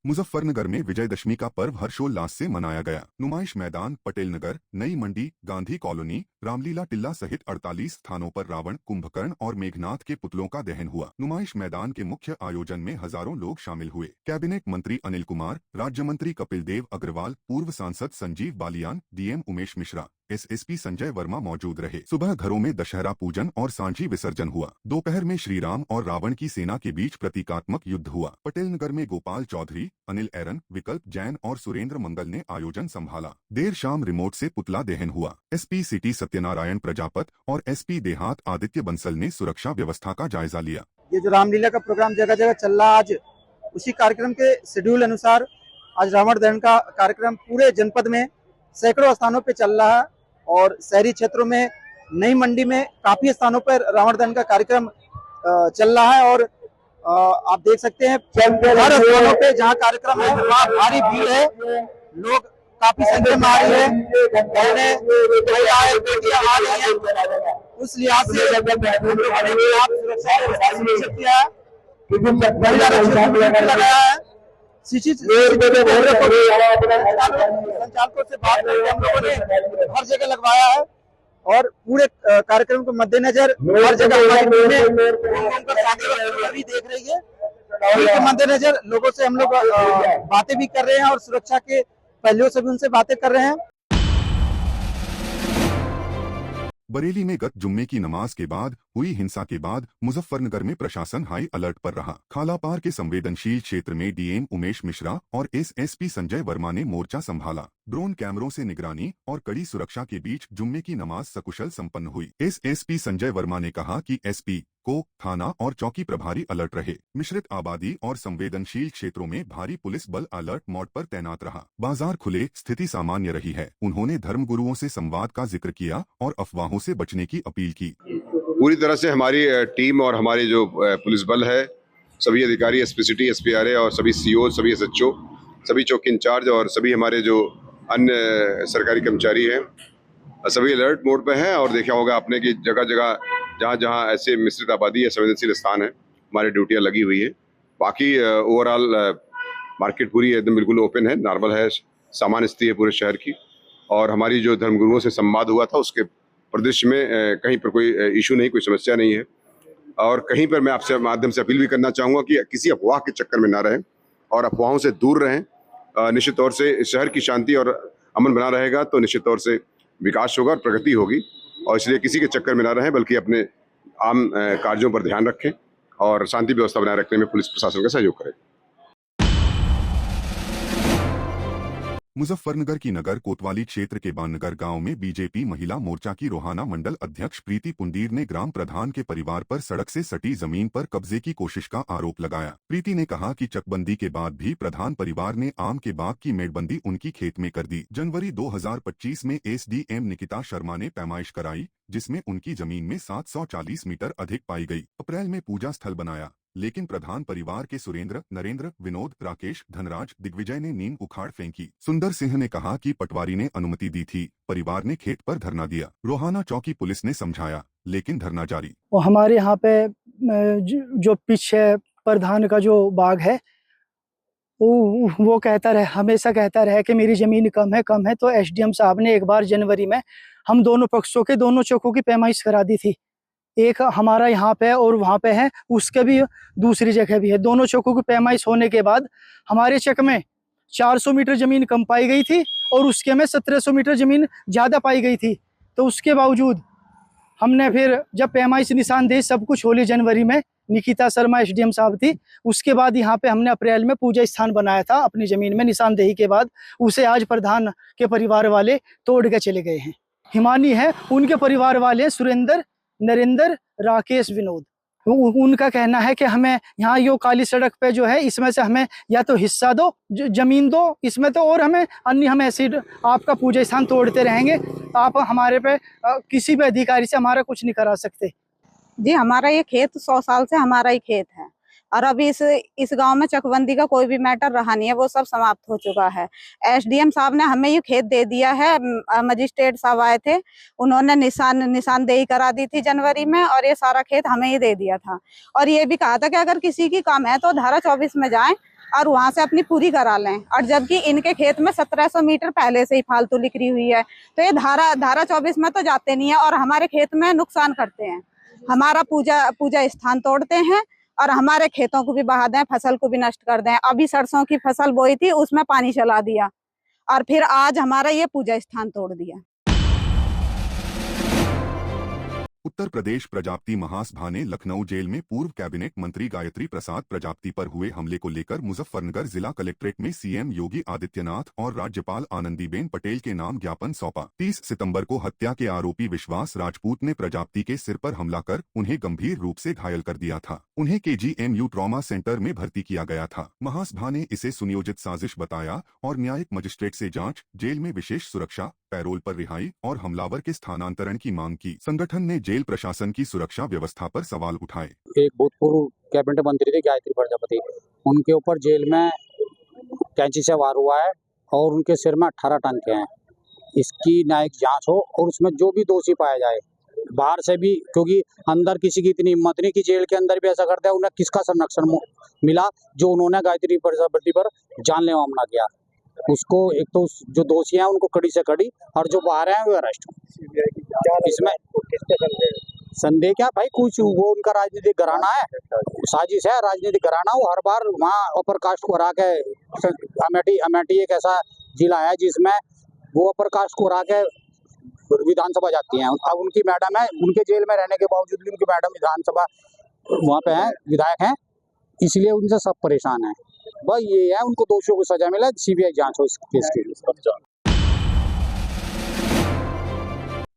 मुजफ्फरनगर में विजयदशमी का पर्व हर्षोल्लास से मनाया गया। नुमाइश मैदान, पटेल नगर, नई मंडी, गांधी कॉलोनी, रामलीला टिल्ला सहित 48 स्थानों पर रावण, कुंभकर्ण और मेघनाथ के पुतलों का दहन हुआ। नुमाइश मैदान के मुख्य आयोजन में हजारों लोग शामिल हुए। कैबिनेट मंत्री अनिल कुमार, राज्य मंत्री कपिल देव अग्रवाल, पूर्व सांसद संजीव बालियान, डीएम उमेश मिश्रा, एसएसपी संजय वर्मा मौजूद रहे। सुबह घरों में दशहरा पूजन और सांझी विसर्जन हुआ। दोपहर में श्री राम और रावण की सेना के बीच प्रतीकात्मक युद्ध हुआ। पटेल नगर में गोपाल चौधरी, अनिल एरन, विकल्प जैन और सुरेंद्र मंगल ने आयोजन संभाला। देर शाम रिमोट से पुतला दहन हुआ। एसपी सिटी सत्यनारायण प्रजापत और एसपी देहात आदित्य बंसल ने सुरक्षा व्यवस्था का जायजा लिया। ये जो रामलीला का प्रोग्राम जगह जगह चल रहा है, आज उसी कार्यक्रम के शेड्यूल अनुसार आज रावण दहन का कार्यक्रम पूरे जनपद में सैकड़ों स्थानों पे चल रहा है और शहरी क्षेत्रों में नई मंडी में काफी स्थानों पर रावण दहन का कार्यक्रम चल रहा है। और आप देख सकते हैं हर स्थानों पे जहाँ कार्यक्रम है वहाँ भारी भीड़ है, लोग काफी संख्या में आ रही है, बेटियां आ रही है। उस लिहाज से सुरक्षा व्यवस्था सुनिश्चित किया है, लगाया है। संचालकों से बात करके हम लोगों ने हर जगह लगवाया है और पूरे कार्यक्रम के मद्देनजर हर जगह भी देख रही है। के मद्देनजर लोगों से हम लोग बातें भी कर रहे हैं और सुरक्षा के पहलुओं से भी उनसे बातें कर रहे हैं। बरेली में गत जुम्मे की नमाज के बाद हुई हिंसा के बाद मुजफ्फरनगर में प्रशासन हाई अलर्ट पर रहा। खालापार के संवेदनशील क्षेत्र में डीएम उमेश मिश्रा और एसएसपी संजय वर्मा ने मोर्चा संभाला। ड्रोन कैमरों से निगरानी और कड़ी सुरक्षा के बीच जुम्मे की नमाज सकुशल संपन्न हुई। एसएसपी संजय वर्मा ने कहा कि एसपी को थाना और चौकी प्रभारी अलर्ट रहे। मिश्रित आबादी और संवेदनशील क्षेत्रों में भारी पुलिस बल अलर्ट मोड पर तैनात रहा। बाजार खुले, स्थिति सामान्य रही है। उन्होंने धर्मगुरुओं से संवाद का जिक्र किया और अफवाहों से बचने की अपील की। पूरी तरह से हमारी टीम और हमारी जो पुलिस बल है, सभी अधिकारी, एसपी सिटी, एसपीआरए और सभी सीओ, सभी एसएचओ, सभी चौकी इंचार्ज और सभी हमारे जो अन्य सरकारी कर्मचारी हैं, सभी अलर्ट मोड पे हैं। और देखा होगा आपने कि जगह जगह जहाँ जहाँ ऐसे मिश्रित आबादी या संवेदनशील स्थान है, हमारी ड्यूटियाँ लगी हुई है। बाकी ओवरऑल मार्केट पूरी एकदम बिल्कुल ओपन है, नॉर्मल है, सामान्य स्थिति है पूरे शहर की। और हमारी जो धर्मगुरुओं से संवाद हुआ था उसके परिदृश्य में कहीं पर कोई इशू नहीं, कोई समस्या नहीं है। और कहीं पर मैं आपसे माध्यम से अपील भी करना चाहूँगा कि किसी अफवाह के चक्कर में ना रहें और अफवाहों से दूर रहें। निश्चित तौर से शहर की शांति और अमन बना रहेगा तो निश्चित तौर से विकास होगा और प्रगति होगी। और इसलिए किसी के चक्कर में ना रहें, बल्कि अपने आम कार्यों पर ध्यान रखें और शांति व्यवस्था बनाए रखने में पुलिस प्रशासन का सहयोग करें। मुजफ्फरनगर की नगर कोतवाली क्षेत्र के बाननगर गांव में बीजेपी महिला मोर्चा की रोहाना मंडल अध्यक्ष प्रीति पुंडीर ने ग्राम प्रधान के परिवार पर सड़क से सटी जमीन पर कब्जे की कोशिश का आरोप लगाया। प्रीति ने कहा कि चकबंदी के बाद भी प्रधान परिवार ने आम के बाग की मेड़बंदी उनकी खेत में कर दी। जनवरी 2025 में एसडीएम निकिता शर्मा ने पैमाइश कराई, जिसमें उनकी जमीन में 740 मीटर अधिक पाई गई। अप्रैल में पूजा स्थल बनाया, लेकिन प्रधान परिवार के सुरेंद्र, नरेंद्र, विनोद, राकेश, धनराज, दिग्विजय ने नींव उखाड़ फेंकी। सुंदर सिंह ने कहा कि पटवारी ने अनुमति दी थी, परिवार ने खेत पर धरना दिया। रोहाना चौकी पुलिस ने समझाया, लेकिन धरना जारी। और हमारे यहाँ पे जो पीछे प्रधान का जो बाग है वो हमेशा कहता रहे कि मेरी जमीन कम है। तो एसडीएम साहब ने एक बार जनवरी में हम दोनों पक्षों के दोनों चौकों की पैमाइश करा दी थी। एक हमारा यहाँ पे और वहाँ पे है, उसके भी दूसरी जगह भी है। दोनों चौकों की पैमाइश होने के बाद हमारे चक में 400 मीटर जमीन कम पाई गई थी और उसके में 1700 मीटर जमीन ज़्यादा पाई गई थी। तो उसके बावजूद हमने फिर जब पैमाइश निशानदेही सब कुछ होली जनवरी में निकिता शर्मा एसडीएम साहब थी, उसके बाद यहाँ पे हमने अप्रैल में पूजा स्थान बनाया था अपनी जमीन में निशानदेही के बाद। उसे आज प्रधान के परिवार वाले तोड़ के चले गए हैं। हिमानी है, उनके परिवार वाले सुरेंद्र, नरेंद्र, राकेश, विनोद। उनका कहना है कि हमें यहाँ यो काली सड़क पे जो है इसमें से हमें या तो हिस्सा दो, जमीन दो इसमें तो, और हम ऐसे आपका पूजा स्थान तोड़ते रहेंगे। आप हमारे पे किसी भी अधिकारी से हमारा कुछ नहीं करा सकते। जी, हमारा ये खेत 100 साल से हमारा ही खेत है और अभी इस गांव में चकबंदी का कोई भी मैटर रहा नहीं है, वो सब समाप्त हो चुका है। एसडीएम साहब ने हमें ये खेत दे दिया है। मजिस्ट्रेट साहब आए थे, उन्होंने निशानदेही करा दी थी जनवरी में और ये सारा खेत हमें ही दे दिया था। और ये भी कहा था कि अगर किसी की काम है तो धारा 24 में जाएं और वहां से अपनी पूरी करा लें। और जबकि इनके खेत में 1700 मीटर पहले से ही फालतू लिखी हुई है, तो ये धारा 24 में तो जाते नहीं है और हमारे खेत में नुकसान करते हैं। हमारा पूजा स्थान तोड़ते हैं और हमारे खेतों को भी बहा दें, फसल को भी नष्ट कर दें। अभी सरसों की फसल बोई थी, उसमें पानी चला दिया और फिर आज हमारा ये पूजा स्थान तोड़ दिया। उत्तर प्रदेश प्रजापति महासभा ने लखनऊ जेल में पूर्व कैबिनेट मंत्री गायत्री प्रसाद प्रजापति पर हुए हमले को लेकर मुजफ्फरनगर जिला कलेक्ट्रेट में सीएम योगी आदित्यनाथ और राज्यपाल आनंदीबेन पटेल के नाम ज्ञापन सौंपा। 30 सितंबर को हत्या के आरोपी विश्वास राजपूत ने प्रजापति के सिर पर हमला कर उन्हें गंभीर रूप से घायल कर दिया था। उन्हें KGMU ट्रॉमा सेंटर में भर्ती किया गया था। महासभा ने इसे सुनियोजित साजिश बताया और न्यायिक मजिस्ट्रेट से जांच, जेल में विशेष सुरक्षा, पैरोल पर रिहाई और हमलावर के स्थानांतरण की मांग की। संगठन ने जेल प्रशासन की सुरक्षा व्यवस्था पर सवाल उठाए। एक भूतपूर्व कैबिनेट मंत्री थे गायत्री प्रजापति, उनके ऊपर जेल में कैंची से वार हुआ है और उनके सिर में 18 टांके हैं। इसकी न्यायिक जांच हो और उसमें जो भी दोषी पाया जाए, बाहर से भी, क्योंकि अंदर किसी की इतनी हिम्मत नहीं कि जेल के अंदर भी ऐसा करते हैं। उन्हें किसका संरक्षण मिला जो उन्होंने गायत्री प्रजापति पर जानलेवा हमला किया। उसको एक तो जो दोषी हैं उनको कड़ी से कड़ी और जो बाहर हैं वो अरेस्ट हो। इसमें संदेह क्या भाई, कुछ वो उनका राजनीतिक घराना है, साजिश है, राजनीतिक घराना। वो हर बार वहाँ अपर कास्ट को हरा के, अमेठी एक ऐसा जिला है जिसमें वो अपर कास्ट को हरा के विधानसभा जाती हैं। अब उनकी मैडम है, उनके जेल में रहने के बावजूद भी उनकी मैडम विधानसभा वहाँ पे है, विधायक हैं, इसलिए उनसे सब परेशान हैं। बस ये है, उनको दोषियों को सजा मिले, CBI जांच हो इस केस की।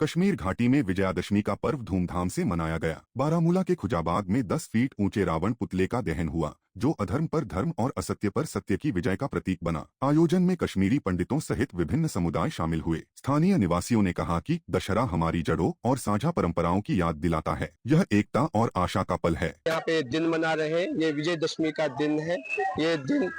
कश्मीर घाटी में विजयादशमी का पर्व धूमधाम से मनाया गया। बारामूला के खुजाबाग में 10 फीट ऊंचे रावण पुतले का दहन हुआ, जो अधर्म पर धर्म और असत्य पर सत्य की विजय का प्रतीक बना। आयोजन में कश्मीरी पंडितों सहित विभिन्न समुदाय शामिल हुए। स्थानीय निवासियों ने कहा कि दशहरा हमारी जड़ों और साझा परंपराओं की याद दिलाता है। यह एकता और आशा का पल है। यहाँ पे दिन मना रहे हैं, ये विजयदशमी का दिन है। ये दिन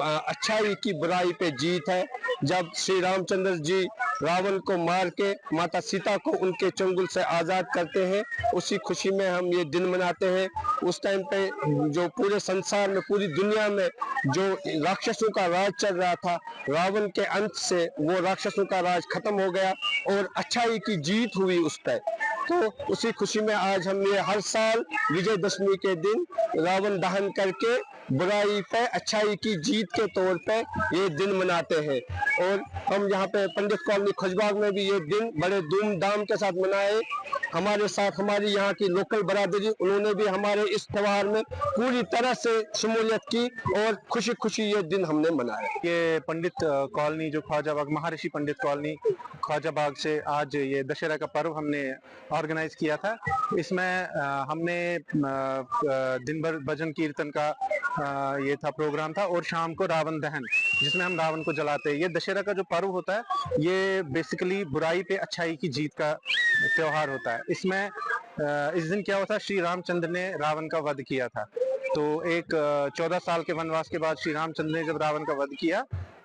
अच्छाई की बुराई पे जीत है। जब श्री रामचंद्र जी रावण को मार के माता सीता को उनके चंगुल से आजाद करते हैं, उसी खुशी में हम ये दिन मनाते हैं। उस टाइम पे जो पूरे संसार में, पूरी दुनिया में जो राक्षसों का राज चल रहा था, रावण के अंत से वो राक्षसों का राज खत्म हो गया और अच्छाई की जीत हुई उस पर। तो उसी खुशी में आज हम ये हर साल विजयदशमी के दिन रावण दहन करके बुराई पे अच्छाई की जीत के तौर पे ये दिन मनाते हैं। और हम यहाँ पे पंडित कॉलोनी खुजबाग में भी ये दिन बड़े धूमधाम के साथ मनाए। हमारे साथ हमारी यहाँ की लोकल बरादरी, उन्होंने भी हमारे इस त्योहार में पूरी तरह से शमूलियत की और खुशी खुशी ये दिन हमने मनाया। ये पंडित कॉलोनी जो ख्वाजाबाग, महर्षि पंडित कॉलोनी ख्वाजाबाग से आज ये दशहरा का पर्व हमने ऑर्गेनाइज किया था। इसमें हमने दिन भर भजन कीर्तन का ये था प्रोग्राम था और शाम को रावण दहन, जिसमें हम रावण को जलाते हैं। ये दशहरा का जो पर्व होता है, ये बेसिकली बुराई पे अच्छाई की जीत का त्योहार होता है। इसमें इस दिन क्या हुआ था, श्री रामचंद्र ने रावण का वध किया था। तो एक 14 साल के वनवास के बाद श्री रामचंद्र ने जब रावण का वध किया,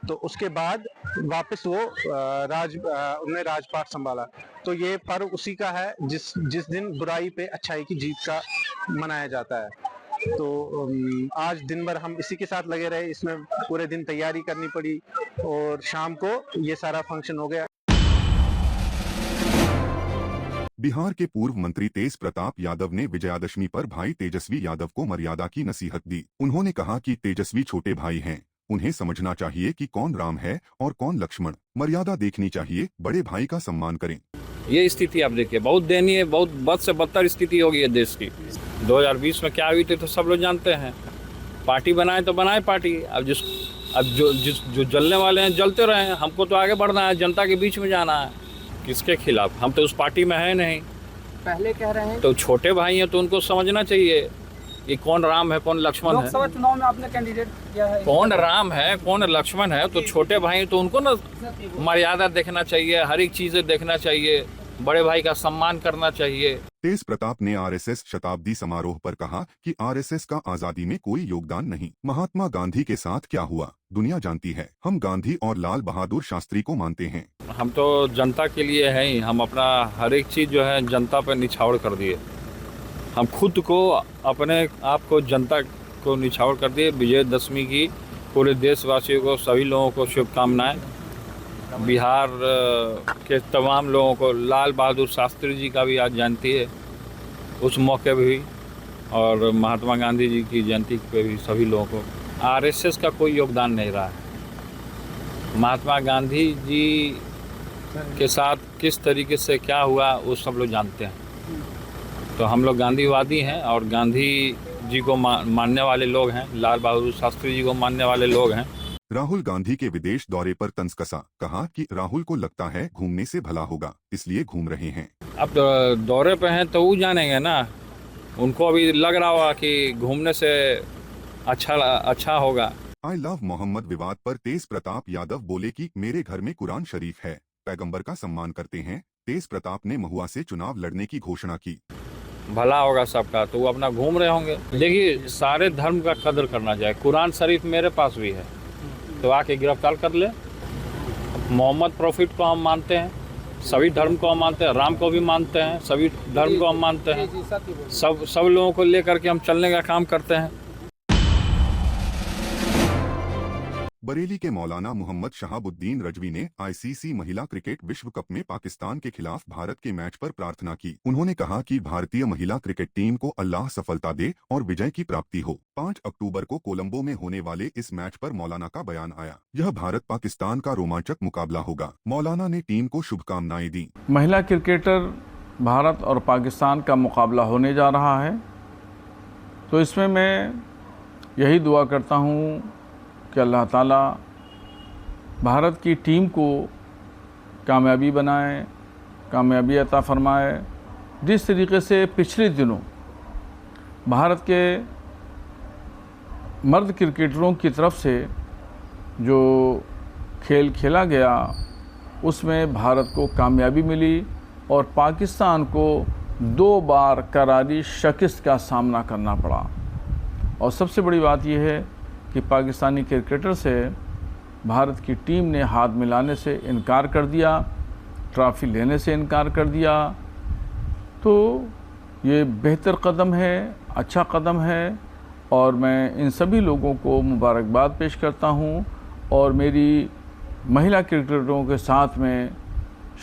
तो उसके बाद वापस वो उन्होंने राजपाट संभाला। तो ये पर्व उसी का है जिस दिन बुराई पे अच्छाई की जीत का मनाया जाता है। तो आज दिन भर हम इसी के साथ लगे रहे, इसमें पूरे दिन तैयारी करनी पड़ी और शाम को ये सारा फंक्शन हो गया। बिहार के पूर्व मंत्री तेज प्रताप यादव ने विजयादशमी पर भाई तेजस्वी यादव को मर्यादा की नसीहत दी। उन्होंने कहा कि तेजस्वी छोटे भाई हैं, उन्हें समझना चाहिए कि कौन राम है और कौन लक्ष्मण। मर्यादा देखनी चाहिए, बड़े भाई का सम्मान करें। ये स्थिति आप देखिए, बहुत दयनीय, बहुत बद से बदतर स्थिति हो गई है देश की। 2020 में क्या हुई थी तो सब लोग जानते हैं। पार्टी बनाए तो बनाए पार्टी, अब जो जलने वाले हैं जलते रहे। हमको तो आगे बढ़ना है, जनता के बीच में जाना है। किसके खिलाफ? हम तो उस पार्टी में है नहीं। पहले कह रहे हैं तो छोटे भाई हैं तो उनको समझना चाहिए कि कौन राम है कौन लक्ष्मण है। लोकसभा चुनाव में आपने कैंडिडेट किया है, कौन राम है कौन लक्ष्मण है, तो छोटे भाई तो उनको ना मर्यादा देखना चाहिए, हर एक चीजें देखना चाहिए, बड़े भाई का सम्मान करना चाहिए। तेज प्रताप ने RSS शताब्दी समारोह पर कहा कि RSS का आजादी में कोई योगदान नहीं। महात्मा गांधी के साथ क्या हुआ दुनिया जानती है। हम गांधी और लाल बहादुर शास्त्री को मानते हैं। हम तो जनता के लिए हैं ही। हम अपना हर एक चीज जो है जनता पर निछावर कर दिए। हम खुद को, अपने आप को जनता को निछावर कर दिए। विजयदशमी की पूरे देशवासियों को, सभी लोगों को शुभकामनाएं। बिहार के तमाम लोगों को लाल बहादुर शास्त्री जी का भी आज जयंती है, उस मौके पे भी, और महात्मा गांधी जी की जयंती पे भी सभी लोगों को। आरएसएस का कोई योगदान नहीं रहा है। महात्मा गांधी जी के साथ किस तरीके से क्या हुआ वो सब लोग जानते हैं। तो हम लोग गांधीवादी हैं और गांधी जी को मानने वाले लोग हैं, लाल बहादुर शास्त्री जी को मानने वाले लोग हैं। राहुल गांधी के विदेश दौरे पर तंज कसा, कहा कि राहुल को लगता है घूमने से भला होगा, इसलिए घूम रहे हैं। अब दौरे पे हैं तो वो जानेंगे ना, उनको अभी लग रहा होगा कि घूमने से अच्छा होगा। आई लव मोहम्मद विवाद पर तेज प्रताप यादव बोले कि मेरे घर में कुरान शरीफ है, पैगंबर का सम्मान करते हैं। तेज प्रताप ने महुआ से चुनाव लड़ने की घोषणा की। भला होगा सबका, तो वो अपना घूम रहे होंगे। देखिए, सारे धर्म का कदर करना चाहिए। कुरान शरीफ मेरे पास भी है, तो आके गिरफ्तार कर ले। मोहम्मद प्रॉफिट को हम मानते हैं, सभी धर्म को हम मानते हैं, राम को भी मानते हैं, सभी धर्म को हम मानते हैं। सब लोगों को लेकर के हम चलने का काम करते हैं। बरेली के मौलाना मोहम्मद शहाबुद्दीन रजवी ने आईसीसी महिला क्रिकेट विश्व कप में पाकिस्तान के खिलाफ भारत के मैच पर प्रार्थना की। उन्होंने कहा कि भारतीय महिला क्रिकेट टीम को अल्लाह सफलता दे और विजय की प्राप्ति हो। 5 अक्टूबर को कोलंबो में होने वाले इस मैच पर मौलाना का बयान आया। यह भारत पाकिस्तान का रोमांचक मुकाबला होगा। मौलाना ने टीम को शुभकामनाएं दी। महिला क्रिकेटर भारत और पाकिस्तान का मुकाबला होने जा रहा है, तो इसमें मैं यही दुआ करता हूँ कि अल्लाह ताला भारत की टीम को कामयाबी बनाए, कामयाबी अता फरमाए। जिस तरीके से पिछले दिनों भारत के मर्द क्रिकेटरों की तरफ से जो खेल खेला गया, उसमें भारत को कामयाबी मिली और पाकिस्तान को 2 बार करारी शिकस्त का सामना करना पड़ा। और सबसे बड़ी बात यह है कि पाकिस्तानी क्रिकेटर से भारत की टीम ने हाथ मिलाने से इनकार कर दिया, ट्रॉफी लेने से इनकार कर दिया। तो ये बेहतर कदम है, अच्छा कदम है, और मैं इन सभी लोगों को मुबारकबाद पेश करता हूँ। और मेरी महिला क्रिकेटरों के साथ में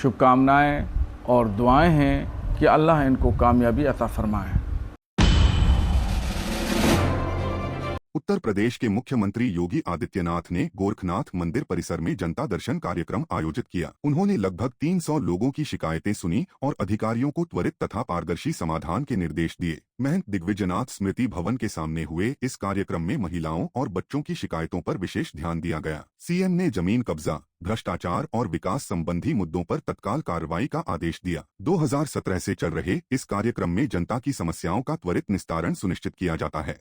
शुभकामनाएं और दुआएं हैं कि अल्लाह इनको कामयाबी अता फरमाए। उत्तर प्रदेश के मुख्यमंत्री योगी आदित्यनाथ ने गोरखनाथ मंदिर परिसर में जनता दर्शन कार्यक्रम आयोजित किया। उन्होंने लगभग 300 लोगों की शिकायतें सुनी और अधिकारियों को त्वरित तथा पारदर्शी समाधान के निर्देश दिए। महंत दिग्विजयनाथ स्मृति भवन के सामने हुए इस कार्यक्रम में महिलाओं और बच्चों की शिकायतों पर विशेष ध्यान दिया गया। सीएम ने जमीन कब्जा, भ्रष्टाचार और विकास संबंधी मुद्दों पर तत्काल कार्रवाई का आदेश दिया। 2017 से चल रहे इस कार्यक्रम में जनता की समस्याओं का त्वरित निस्तारण सुनिश्चित किया जाता है।